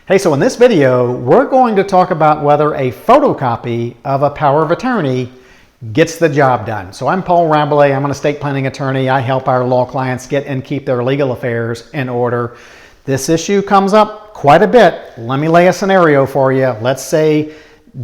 Hey, so in this video, we're going to talk about whether a photocopy of a power of attorney gets the job done. So I'm Paul Rabelais. I'm an estate planning attorney. I help our law clients get and keep their legal affairs in order. This issue comes up quite a bit. Let me lay a scenario for you. Let's say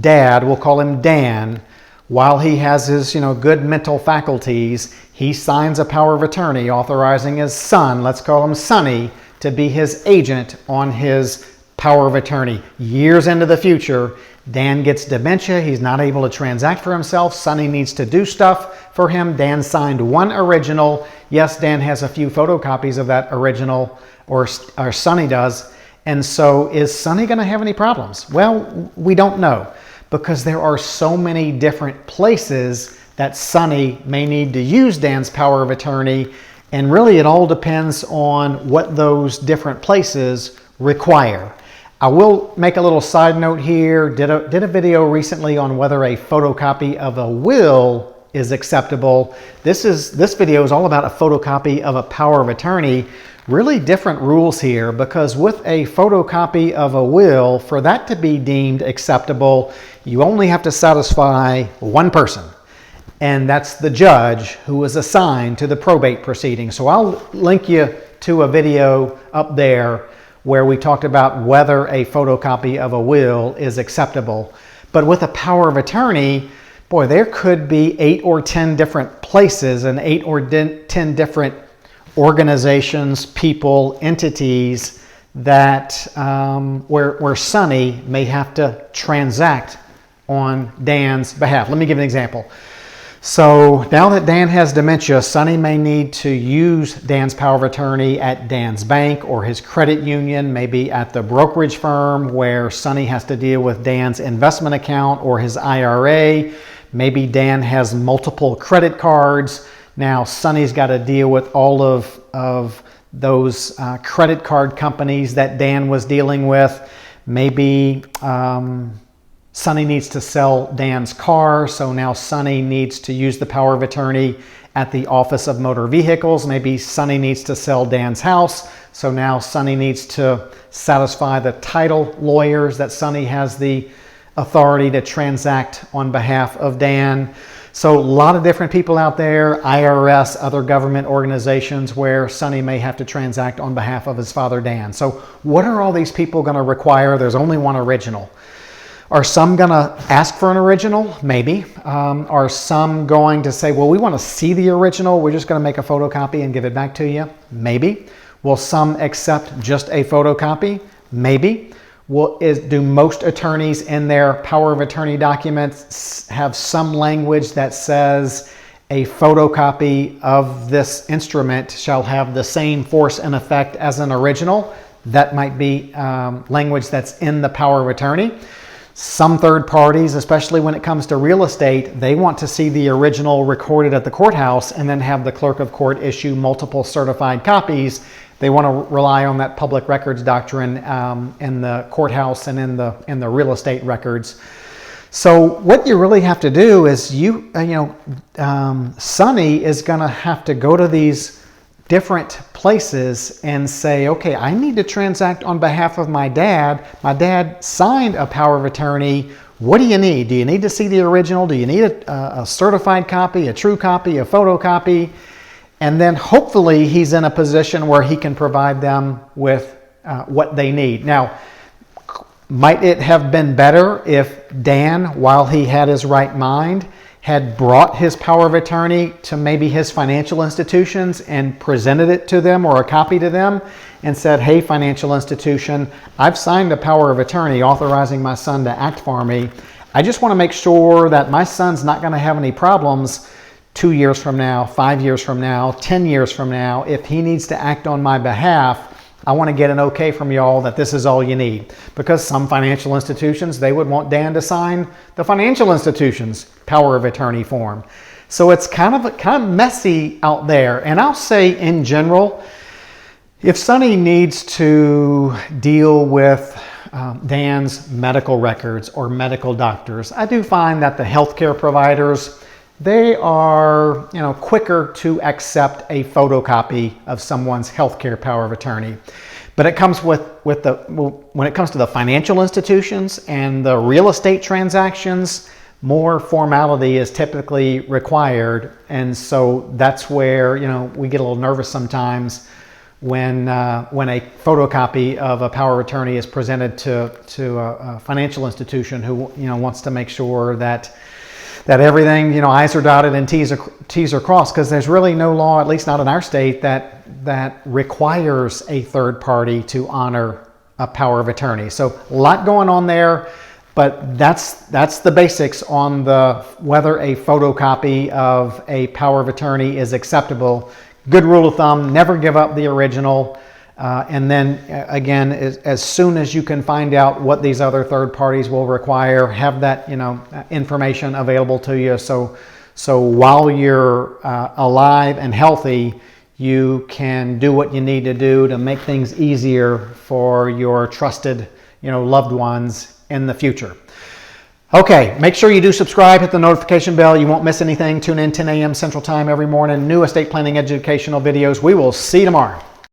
Dad, we'll call him Dan, while he has his good mental faculties, he signs a power of attorney authorizing his son, let's call him Sonny, to be his agent on his power of attorney. Years into the future, Dan gets dementia. He's not able to transact for himself. Sonny needs to do stuff for him. Dan signed one original. Yes, Dan has a few photocopies of that original, or Sonny does. And so is Sonny going to have any problems? Well, we don't know, because there are so many different places that Sonny may need to use Dan's power of attorney. And really it all depends on what those different places require. I will make a little side note here. Did a video recently on whether a photocopy of a will is acceptable. This video is all about a photocopy of a power of attorney. Really different rules here, because with a photocopy of a will, for that to be deemed acceptable, you only have to satisfy one person, and that's the judge who was assigned to the probate proceeding. So I'll link you to a video up there where we talked about whether a photocopy of a will is acceptable. But with a power of attorney, boy, there could be 8 or 10 different places and 8 or 10 different organizations, people, entities that where Sonny may have to transact on Dan's behalf. Let me give an example. So now that Dan has dementia, Sonny may need to use Dan's power of attorney at Dan's bank or his credit union, maybe at the brokerage firm where Sonny has to deal with Dan's investment account or his IRA. Maybe Dan has multiple credit cards. Now Sonny's got to deal with all of those credit card companies that Dan was dealing with. Maybe Sonny needs to sell Dan's car, so now Sonny needs to use the power of attorney at the Office of Motor Vehicles. Maybe Sonny needs to sell Dan's house, so now Sonny needs to satisfy the title lawyers that Sonny has the authority to transact on behalf of Dan. So a lot of different people out there, IRS, other government organizations where Sonny may have to transact on behalf of his father Dan. So what are all these people going to require? There's only one original. Are some going to ask for an original? Maybe. Are some going to say, well, we want to see the original, we're just going to make a photocopy and give it back to you? Maybe. Will some accept just a photocopy? Maybe. Do most attorneys in their power of attorney documents have some language that says a photocopy of this instrument shall have the same force and effect as an original? That might be language that's in the power of attorney. Some third parties, especially when it comes to real estate, they want to see the original recorded at the courthouse and then have the clerk of court issue multiple certified copies. They want to rely on that public records doctrine in the courthouse and in the real estate records. So what you really have to do is Sonny is going to have to go to these different places and say, okay, I need to transact on behalf of my dad. My dad signed a power of attorney. What do you need? Do you need to see the original? Do you need a certified copy, a true copy, a photocopy? And then hopefully he's in a position where he can provide them with what they need. Now, might it have been better if Dan, while he had his right mind, had brought his power of attorney to maybe his financial institutions and presented it to them, or a copy to them, and said, hey, financial institution, I've signed a power of attorney authorizing my son to act for me. I just want to make sure that my son's not going to have any problems 2 years from now, 5 years from now, 10 years from now. If he needs to act on my behalf, I want to get an okay from y'all that this is all you need. Because some financial institutions, they would want Dan to sign the financial institution's power of attorney form. So it's kind of messy out there. And I'll say in general, if Sonny needs to deal with Dan's medical records or medical doctors, I do find that the healthcare providers, they are quicker to accept a photocopy of someone's healthcare power of attorney. But it comes when it comes to the financial institutions and the real estate transactions, more formality is typically required. And so that's where, we get a little nervous sometimes when a photocopy of a power of attorney is presented to a financial institution who, wants to make sure that everything, I's are dotted and T's are crossed, because there's really no law, at least not in our state, that requires a third party to honor a power of attorney. So a lot going on there, but that's the basics on whether a photocopy of a power of attorney is acceptable. Good rule of thumb, never give up the original. And then again, as soon as you can find out what these other third parties will require, have that information available to you. So while you're alive and healthy, you can do what you need to do to make things easier for your trusted loved ones in the future. Okay, make sure you do subscribe, hit the notification bell. You won't miss anything. Tune in 10 a.m. Central Time every morning. New estate planning educational videos. We will see you tomorrow.